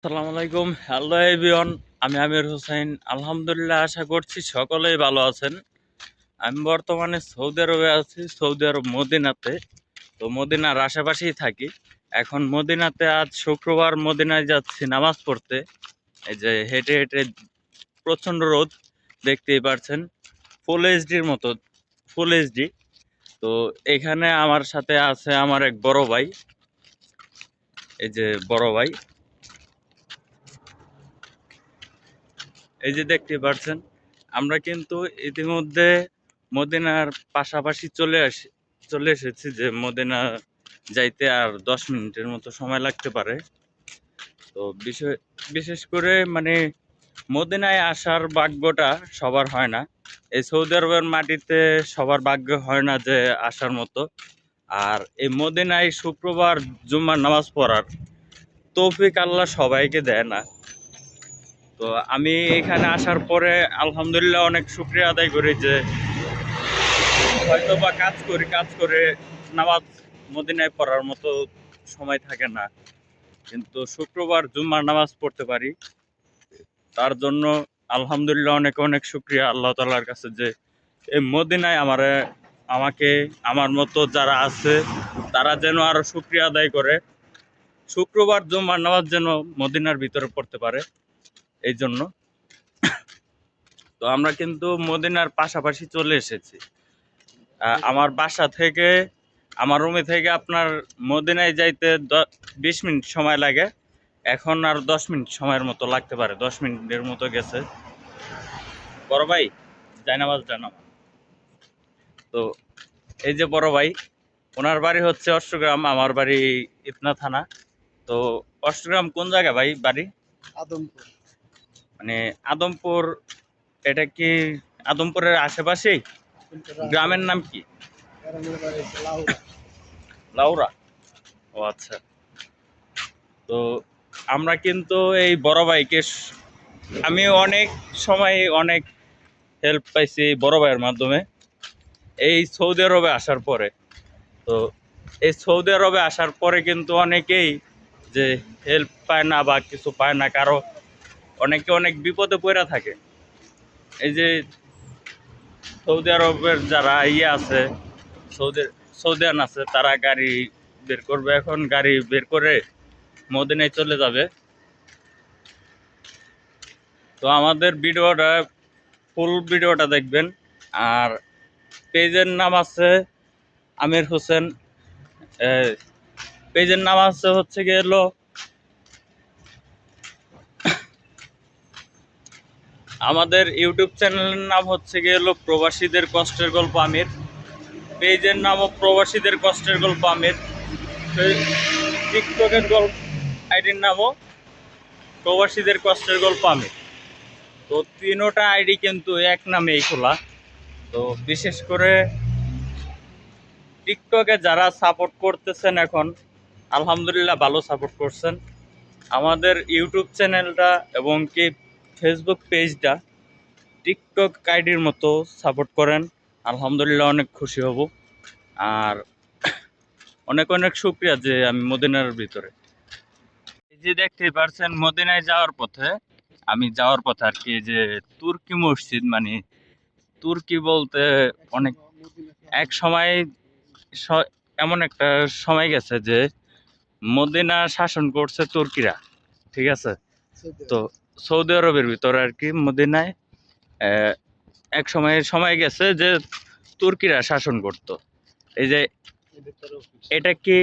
আসসালামু আলাইকুম, hello everyone. আমি আমির হোসেন। আলহামদুলিল্লাহ, আশা করছি সকলেই ভালো আছেন। আমি বর্তমানে সৌদি আরবে আছি, সৌদি আরব মদিনাতে। তো মদিনার আশেপাশেই থাকি। এখন মদিনাতে আজ শুক্রবার মদিনায় যাচ্ছি নামাজ পড়তে। এই যে হেঁটে হেঁটে প্রচণ্ড রোদ, দেখতেই পারছেন। ফুল এইচডির মতো, ফুল এইচডি। তো এখানে আমার সাথে আছে আমার এক বড় ভাই। এই যে বড় ভাই, এই যে দেখতে পাচ্ছেন, আমরা কিন্তু ইতিমধ্যে মদিনার পাশাপাশি চলে এসেছি। যে মদিনা যাইতে আর 10 মিনিটের মতো সময় লাগতে পারে। তো বিশেষ করে মানে মদিনায় আসার ভাগ্যটা সবার হয় না। এই সৌদি আরবের মাটিতে সবার ভাগ্য হয় না যে আসার মতো। আর এই মদিনায় শুক্রবার জুম্মার নামাজ পড়ার তৌফিক আল্লাহ সবাইকে দেয় না। তো আমি এখানে আসার পরে আলহামদুলিল্লাহ অনেক শুকরিয়া আদায় করি যে হয়তো বা কাজ করে নামাজ মদিনায় পড়ার মতো সময় থাকে না, কিন্তু শুক্রবার জুম্মার নামাজ পড়তে পারি। তার জন্য আলহামদুলিল্লাহ অনেক অনেক শুকরিয়া আল্লাহ তাআলার কাছে যে এই মদিনায় আমাকে আমার মতো যারা আছে তারা যেন আরো শুকরিয়া আদায় করে, শুক্রবার জুম্মার নামাজ যেন মদিনার ভিতরে পড়তে পারে। এই জন্য তো আমরা কিন্তু মদিনার পাশাপাশি চলে এসেছি। আমার বাসা থেকে, আমার রুমে থেকে আপনার মদিনায় যাইতে 20 মিনিট সময় লাগে। এখন আর 10 মিনিট সময়ের মতো লাগতে পারে, 10 মিনিটের মতো গেছে। বড় ভাই, জায়নামাজ জানামা। তো এই যে বড় ভাই, ওনার বাড়ি হচ্ছে অষ্টগ্রাম, আমার বাড়ি ইতনা থানা। তো অষ্টগ্রাম কোন জায়গা ভাই বাড়ি? আদমপুর। মানে আদমপুর, এটা কি আদমপুরের আশেপাশেই? গ্রামের নাম কি? গ্রামের বাড়ি হচ্ছে লাউড়া। লাউরা। ও আচ্ছা। তো আমরা কিন্তু এই বড় ভাইকে আমি অনেক সময় অনেক হেল্প পাইছি এই বড় ভাইয়ের মাধ্যমে এই সৌদি আরবে আসার পরে। তো এই সৌদি আরবে আসার পরে কিন্তু অনেকেই যে হেল্প পায় না বা কিছু পায় না, কারো অনেকে অনেক বিপদে পড়ে থাকে। এই যে সৌদি আরবের যারা আছে, সৌদি সৌদিয়ান আছে, তারা গাড়ি বের করবে, এখন গাড়ি বের করে মদিনায় চলে যাবে। তো আমাদের ভিডিওটা, ফুল ভিডিওটা দেখবেন। আর পেজের নাম আছে আমির হোসেন। পেজের নাম আছে হচ্ছে গিয়ে আমাদের ইউটিউব চ্যানেলের নাম হচ্ছে গিয়ে প্রবাসীদের কষ্টের গল্প আমির। পেজের নামও প্রবাসীদের কষ্টের গল্প আমির। টিকটকের আইডির নামও প্রবাসীদের কষ্টের গল্প আমির। তো তিনোটা আইডি কিন্তু এক নামেই খোলা। তো বিশেষ করে টিকটকে যারা সাপোর্ট করতেছেন এখন, আলহামদুলিল্লাহ ভালো সাপোর্ট করছেন। আমাদের ইউটিউব চ্যানেলটা এবং কি ফেসবুক পেজটা টিকটক আইডির মতো সাপোর্ট করেন, আলহামদুলিল্লাহ অনেক খুশি হব। আর অনেক অনেক শুক্রিয়া যে আমি মদিনার ভিতরে। এই যে দেখতেই পারছেন মদিনায় যাওয়ার পথে আর কি, যে তুর্কি মসজিদ, মানে তুর্কি বলতে অনেক এক সময় এমন একটা সময় গেছে যে মদিনা শাসন করছে তুর্কিরা, ঠিক আছে? তো সৌদি আরবের ভিতরে আর কি মদিনায় এক সময় গেছে যে তুর্কিরা শাসন করত। এই যে এটা কি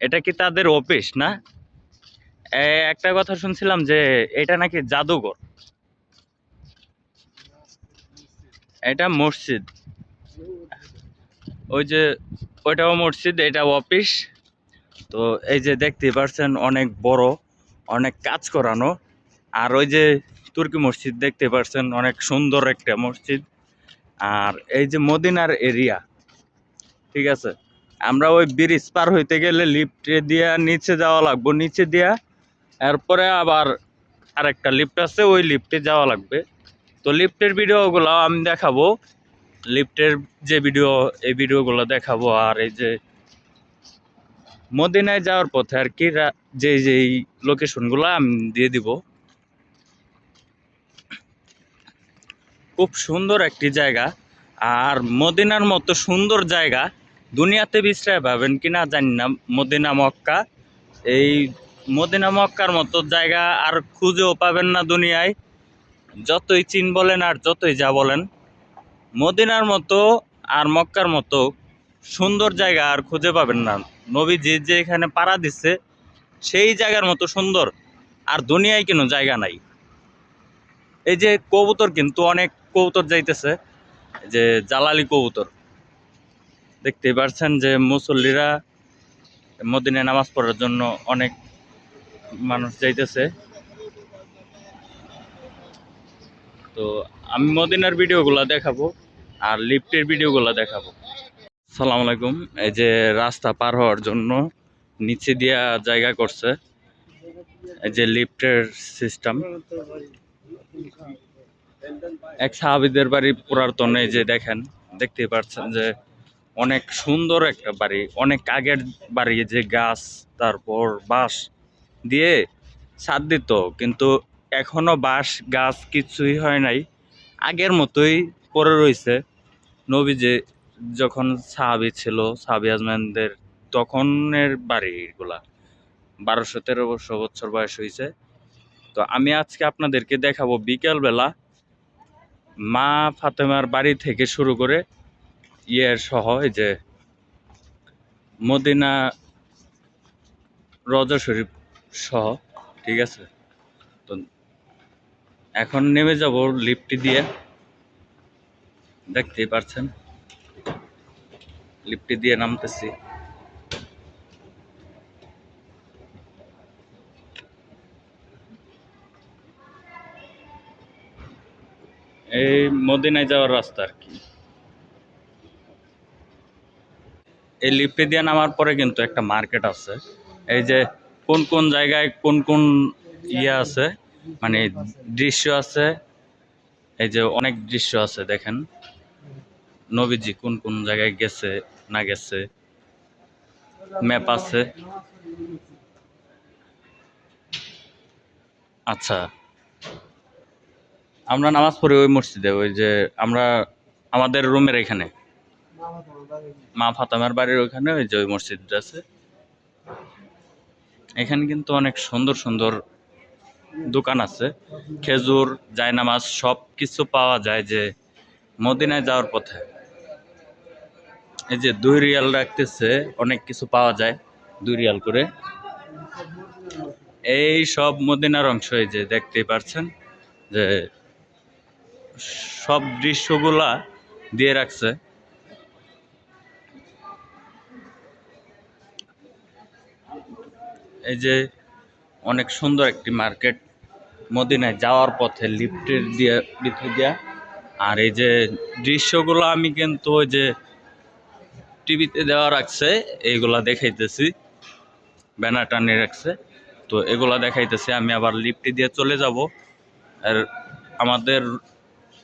এটা কি তাদের অফিস না? একটা কথা শুনছিলাম যে এটা নাকি জাদুঘর। এটা মসজিদ, ওই যে ওইটাও মসজিদ, এটা অফিস। তো এই যে দেখতেই পারছেন অনেক বড়, অনেক কাজ করানো। আর ওই যে তুর্কি মসজিদ দেখতে পারছেন, অনেক সুন্দর একটা মসজিদ। আর এই যে মদিনার এরিয়া, ঠিক আছে? আমরা ওই ব্রিজ পার হইতে গেলে লিফটে দিয়া নিচে যাওয়া লাগবে, নিচে দিয়া এরপরে আবার আরেকটা লিফট আছে, ওই লিফটে যাওয়া লাগবে। তো লিফটের ভিডিওগুলো আমি দেখাবো, লিফটের যে ভিডিও, এই ভিডিওগুলো দেখাবো। আর এই যে মদিনায় যাওয়ার পথে আর কি যে যেই লোকেশনগুলো আমি দিয়ে দিব। খুব সুন্দর একটি জায়গা, আর মদিনার মতো সুন্দর জায়গা দুনিয়াতে বিশ্রায় পাবেন কিনা জানি না। মদিনা মক্কা, এই মদিনা মক্কার মতো জায়গা আর খুঁজেও পাবেন না দুনিয়ায়। যতই চীন বলেন আর যতই যা বলেন, মদিনার মতো আর মক্কার মতো সুন্দর জায়গা আর খুঁজে পাবেন না। নবীজি যে এখানে পাড়া দিচ্ছে সেই জায়গার মতো সুন্দর আর দুনিয়ায় কোনো জায়গা নাই। এই যে কবুতর, কিন্তু অনেক কবুতর যাইতেছে, যে জালালি কবুতর দেখতেই পারছেন, যে মুসল্লিরা মদিনায় নামাজ পড়ার জন্য অনেক মানুষ যাইতেছে। তো আমি মদিনার ভিডিওগুলো দেখাবো আর লিফটের ভিডিওগুলো দেখাবো। আসসালামু আলাইকুম। এই যে রাস্তা পার হওয়ার জন্য নিচে দিয়া জায়গা করছে, এই যে লিফটের সিস্টেম। এক সাহাবীদের বাড়ি পুরাতন, এই যে দেখেন, দেখতেই পাচ্ছেন যে অনেক সুন্দর একটা বাড়ি, অনেক আগের বাড়ি, যে গাছ তারপর বাঁশ দিয়ে ছাদ দিত, কিন্তু এখনো বাঁশ গাছ কিছুই হয় নাই, আগের মতোই পড়ে রয়েছে। নবী যে যখন সাহাবী ছিল, সাহাবী আজমানদের তখনের বাড়িগুলা 1200-1300 বছর বয়স হয়েছে। তো আমি আজকে আপনাদেরকে দেখাবো বিকেলবেলা মা ফাতেমার বাড়ি থেকে শুরু করে ইয়ের সহ, এই যে মদিনা রওজা শরীফ সহ, ঠিক আছে। তো এখন নেমে যাব লিফটটি দিয়ে, দেখতেই পারছেন লিফটটি দিয়ে নামতেছি। এই মদিনায় যাওয়ার রাস্তা আর কি। এই লিফটে দিয়ে নামার পরে কিন্তু একটা মার্কেট আছে, এই যে কোন কোন জায়গায় কোন কোন ইয়ে আছে, মানে দৃশ্য আছে, এই যে অনেক দৃশ্য আছে দেখেন, নবীজি কোন কোন জায়গায় গেছে না গেছে, ম্যাপ আছে। আচ্ছা, আমরা নামাজ পড়ি ওই মসজিদে, ওই যে আমরা আমাদের রুমের এখানে মা ফাতেমার বাড়ির ওইখানে, ওই যে ওই মসজিদটা আছে। এখানে কিন্তু অনেক সুন্দর সুন্দর দোকান আছে, খেজুর, জায়নামাজ সব কিছু পাওয়া যায় যে মদিনায় যাওয়ার পথে। এই যে 2 রিয়াল রাখতেছে, অনেক কিছু পাওয়া যায় 2 রিয়াল করে। এই সব মদিনার অংশ, এই যে দেখতেই পারছেন যে সব দৃশ্যগুলা দিয়ে রাখছে। এই যে অনেক সুন্দর একটি মার্কেট মদিনায় যাওয়ার পথে লিফটের দিয়ে ভিতরে দিয়া। আর এই যে দৃশ্যগুলো আমি কিন্তু ওই যে টিভিতে দেওয়া রাখছে, এইগুলা দেখাইতেছি, ব্যানার টানিয়ে রাখছে, তো এগুলা দেখাইতেছি। আমি আবার লিফটে দিয়ে চলে যাব। আর আমাদের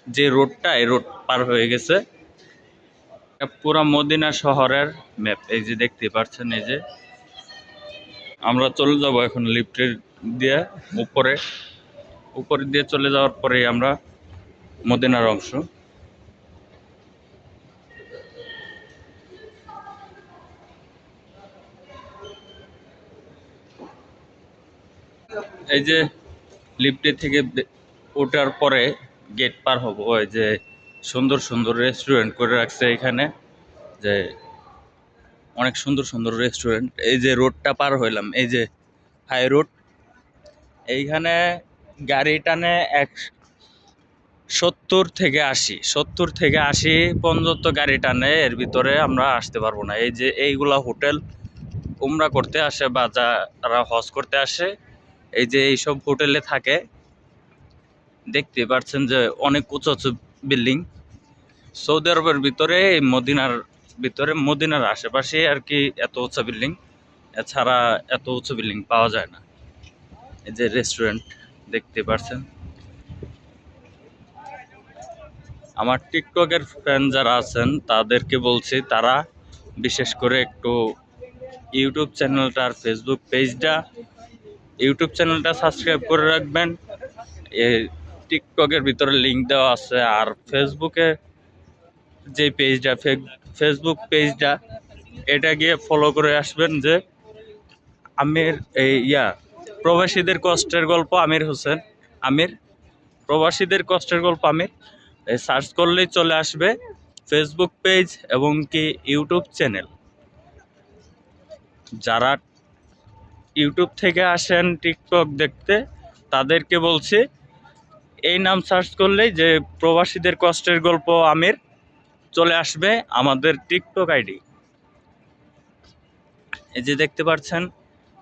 যে রোডটা, এই রোড পার হয়ে গেছে। পুরা মদিনা শহরের ম্যাপ, এই যে দেখতে পাচ্ছেন। এই যে আমরা চলে যাব এখন লিফটের দিয়ে উপরে, উপরে দিয়ে চলে যাওয়ার পরে আমরা মদিনার অংশ। এই যে লিফটে থেকে ওঠার পরে গেট পার হব, ওই যে সুন্দর সুন্দর রেস্টুরেন্ট করে রাখছে এখানে, যে অনেক সুন্দর সুন্দর রেস্টুরেন্ট। এই যে রোডটা পার হইলাম, এই যে হাই রোড, এইখানে গাড়ি টানে 70 থেকে 80 পর্যন্ত গাড়ি টানে, এর ভিতরে আমরা আসতে পারবো না। এই যে এইগুলা হোটেল, উমরা করতে আসে বা যারা হজ করতে আসে, এই যে এইসব হোটেলে থাকে। দেখতে পাচ্ছেন যে অনেক উঁচু উঁচু বিল্ডিং সৌদি আরবের ভিতরে, এই মদিনার ভিতরে, মদিনার আশেপাশে আর কি এত উঁচু বিল্ডিং, এছাড়া এত উঁচু বিল্ডিং পাওয়া যায় না। এই যে রেস্টুরেন্ট দেখতে পাচ্ছেন। আমার টিকটকের ফ্যান যারা আছেন তাদেরকে বলছি, তারা বিশেষ করে একটু ইউটিউব চ্যানেলটা আর ফেসবুক পেজটা। ইউটিউব চ্যানেলটা সাবস্ক্রাইব করে রাখবেন, এই টিকটকের ভিতরে লিঙ্ক দেওয়া আছে। আর ফেসবুকে যে পেজটা, ফেসবুক পেজটা, এটা গিয়ে ফলো করে আসবেন যে আমির এই প্রবাসীদের কষ্টের গল্প আমির হোসেন, আমির, প্রবাসীদের কষ্টের গল্প আমির, সার্চ করলেই চলে আসবে ফেসবুক পেজ এবং কি ইউটিউব চ্যানেল। যারা ইউটিউব থেকে আসেন টিকটক দেখতে, তাদেরকে বলছি এই নাম সার্চ করলেই যে প্রবাসীদের কষ্টের গল্প আমির চলে আসবে আমাদের টিকটক আইডি। এই যে দেখতে পাচ্ছেন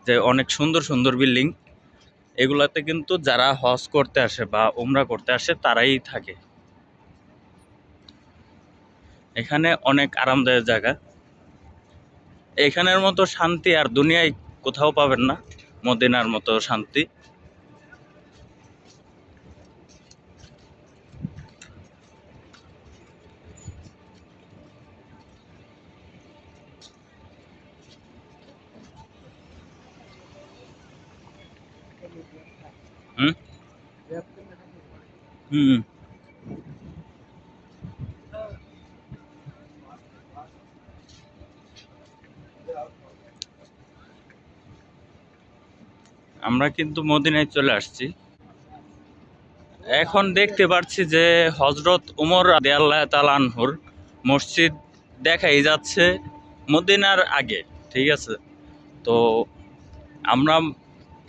যে অনেক সুন্দর সুন্দর বিল্ডিং, এগুলাতে কিন্তু যারা হজ করতে আসে বা উমরা করতে আসে তারাই থাকে। এখানে অনেক আরামদায়ক জায়গা, এখানের মতো শান্তি আর দুনিয়ায় কোথাও পাবেন না, মদিনার মতো শান্তি। হুম হুম আমরা কিন্তু মদিনায় চলে আসছি। এখন দেখতে পাচ্ছি যে হজরত উমর রাদিয়াল্লাহু তাআলা আনহুর মসজিদ দেখাই যাচ্ছে মদিনার আগে, ঠিক আছে। তো আমরা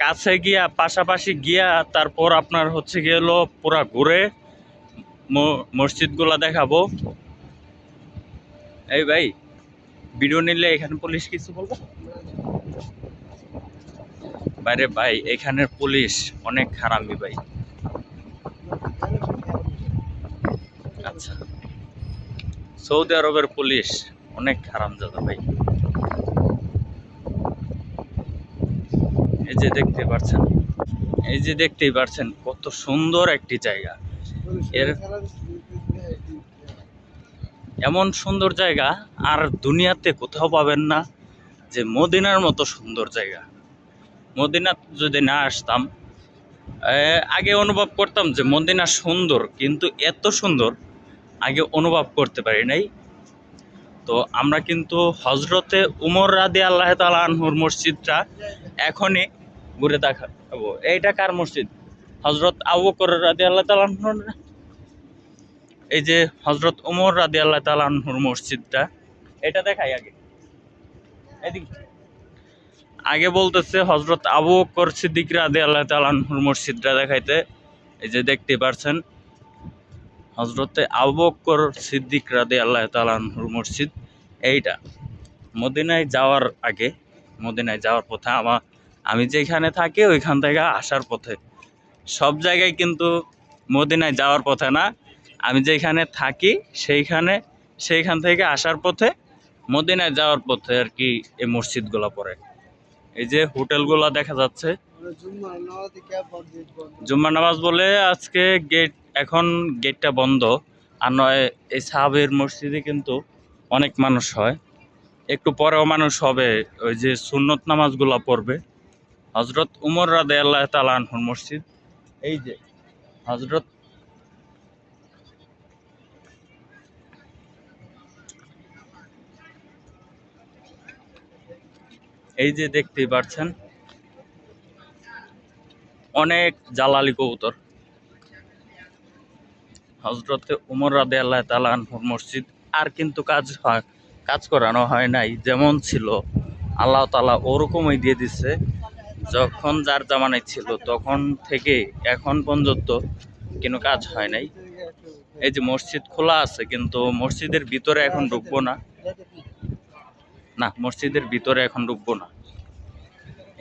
কাছে গিয়া, পাশাপাশি গিয়া, তারপর আপনার হচ্ছে গিয়ে হলো পুরা ঘুরে মসজিদগুলা দেখাবো। এই ভাই, ভিডিও নিলে এখানে পুলিশ কিছু বলবো? বাইরে ভাই, এখানের পুলিশ অনেক খারাপই ভাই। আচ্ছা, সৌদি আরবের পুলিশ অনেক হারামজাদা ভাই। এই যে দেখতে পাচ্ছেন, এই যে দেখতেই পাচ্ছেন কত সুন্দর একটি জায়গা। এর এমন সুন্দর জায়গা আর দুনিয়াতে কোথাও পাবেন না, যে মদিনার মতো সুন্দর জায়গা। মদিনা যদি না আসতাম, আগে অনুভব করতাম যে মদিনা সুন্দর, কিন্তু এত সুন্দর আগে অনুভব করতে পারি নাই। তো আমরা কিন্তু হজরতে উমর রাদিয়াল্লাহু তাআলা আনহুর মসজিদটা এখনই ঘুরে দেখাবো। এইটা কার মসজিদ? হজরত আবু বকর রাদিয়াল্লাহু তাআলা আনহুর না? এই যে হজরত উমর রাদিয়াল্লাহু তাআলা আনহুর মসজিদটা, এটা দেখাই আগে। এদিকে আগে বলতেছে হজরত আবু বকর সিদ্দিক রাদিয়াল্লাহু তাআলা আনহুর মসজিদটা দেখাইতে। এই যে দেখতে পাচ্ছেন হজরতে আবু বকর সিদ্দিক রাদিয়াল্লাহু তাআলা আনহুর মসজিদ এইটা। মদিনায় যাওয়ার আগে, মদিনায় যাওয়ার পথে আমি যেখানে থাকি ওইখান থেকে আসার পথে, সব জায়গায় কিন্তু মদিনায় যাওয়ার পথে না, আমি যেখানে থাকি সেইখান থেকে আসার পথে, মদিনায় যাওয়ার পথে আর কি এই মসজিদগুলো পড়ে। এই যে হোটেলগুলো দেখা যাচ্ছে, জুম্মার নামাজ বলে আজকে এখন গেটটা বন্ধ। আর নয় এই সাহাবের মসজিদে কিন্তু অনেক মানুষ হয়, একটু পরেও মানুষ হবে, ওই যে সুন্নত নামাজগুলো পড়বে। হজরত উমর রাদিয়াল্লাহু তাআলা আনহুর মসজিদ। এই যে হজরত, এই যে দেখতেই পাচ্ছেন অনেক জালালি কবুতর। হজরতে উমর রাদিয়াল্লাহু তাআলা আনহুর মসজিদ আর কিন্তু কাজ করানো হয় নাই, যেমন ছিল আল্লাহ তাআলা ওরকমই দিয়ে দিচ্ছে। যখন যার জামানায় ছিল তখন থেকে এখন পর্যন্ত কোনো কাজ হয় নাই। এই যে মসজিদ খোলা আছে, কিন্তু মসজিদের ভিতরে এখন ঢুকবো না, না মসজিদের ভিতরে এখন ঢুকবো না।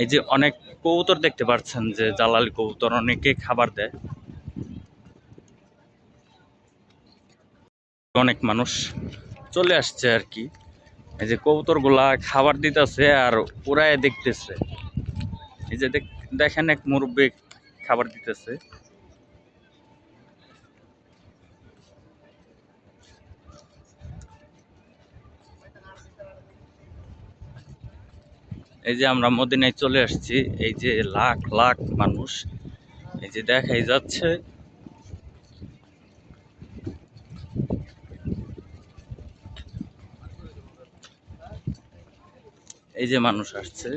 এই যে অনেক কবুতর দেখতে পাচ্ছেন, যে জালালি কবুতর, অনেকে খাবার দেয়। অনেক মানুষ চলে আসছে আর কি, এই যে কবুতরগুলা খাবার দিতেছে আর উড়ায় দেখতেছে। এই যে দেখেন এক মুরব্বি খাবার দিতেছে। এই যে আমরা মদিনায় চলে আসছি, এই যে লাখ লাখ মানুষ, এই যে দেখাই যাচ্ছে। এই যে মানুষ আসছে,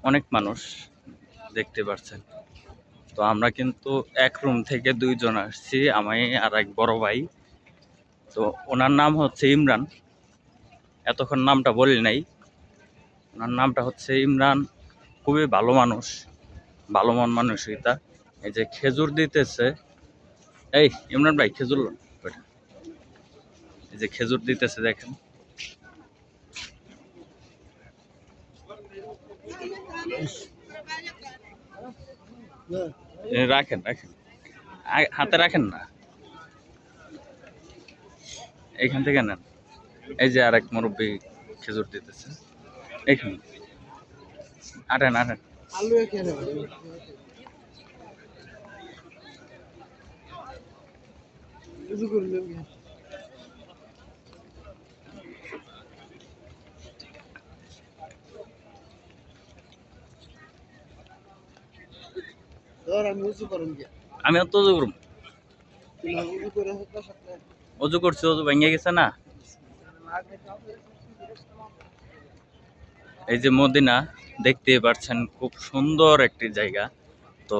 অনেক মানুষ দেখতে পাচ্ছেন। তো আমরা কিন্তু এক রুম থেকে দুইজন আসছি, আমি আর এক বড় ভাই। তো ওনার নাম হচ্ছে ইমরান, এতক্ষণ নামটা বলি নাই। ওনার নামটা হচ্ছে ইমরান, খুবই ভালো মানুষ, ভালো মন মানসিকতা। এই যে খেজুর দিতেছে, এই ইমরান ভাই খেজুর লন কয়টা। এই যে খেজুর দিতেছে দেখেন। রাখেন রাখেন, হাতে রাখেন না, এইখান থেকে নেন। এই যে আরেক মুরব্বী খেজুর দিতেছে, এইখানে আটেন আটেন। আলু এখানে কিছু করলেন না। ধর আমি উঁচু করেন গিয়া আমি তো অজু করব, তুই উঁচু করে হতো সাথে অজু করছি, অজু ভেঙে গেছে না। এই যে মদিনা দেখতেই পাচ্ছেন, খুব সুন্দর একটি জায়গা। তো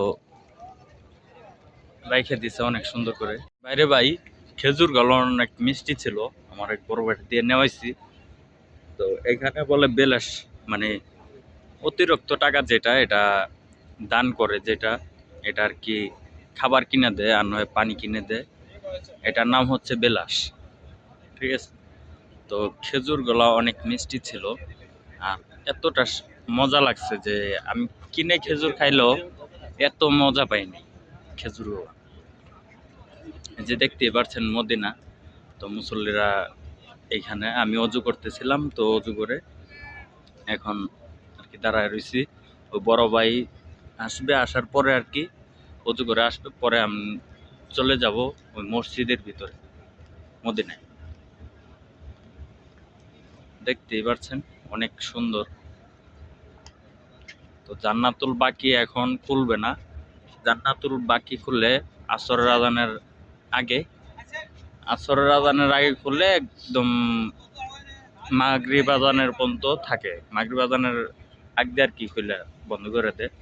রাইখে দিছে অনেক সুন্দর করে। বাইরে ভাই খেজুর গুলো অনেক মিষ্টি ছিল, আমার এক বড় ভাই দিয়ে নেওয়াইছি। তো এখানে বলে বেলাস, মানে অতিরিক্ত টাকা যেটা, এটা দান করে যেটা, এটা আর কি খাবার কিনে দেয় আর নয় পানি কিনে দেয়, এটার নাম হচ্ছে বেলাস। ঠিক আছে। তো খেজুর গুলা অনেক মিষ্টি ছিল, আর এতটা মজা লাগছে যে আমি কিনে খেজুর খাইলেও এত মজা পাইনি খেজুর। যে দেখতেই পারছেন মদিনা। তো মুসল্লিরা এইখানে, আমি অজু করতেছিলাম, তো অজু করে এখন আর কি দাঁড়ায় রয়েছি। ওই বড় ভাই আসবে, আসার পরে আর কি অজু করে আসবে, পরে আমি চলে যাব ওই মসজিদের ভিতরে মদিনায়। দেখতেই পারছেন অনেক সুন্দর। তো জান্নাতুল বাকি এখন খুলবে না, জান্নাতুল বাকি খুললে আসরের আজানের আগে, আসরের আজানের আগে খুললে একদম মাগরিব আজানের পর্যন্ত থাকে, মাগরিব আজানের আগে আর কি খুলে বন্ধ করে দেয়।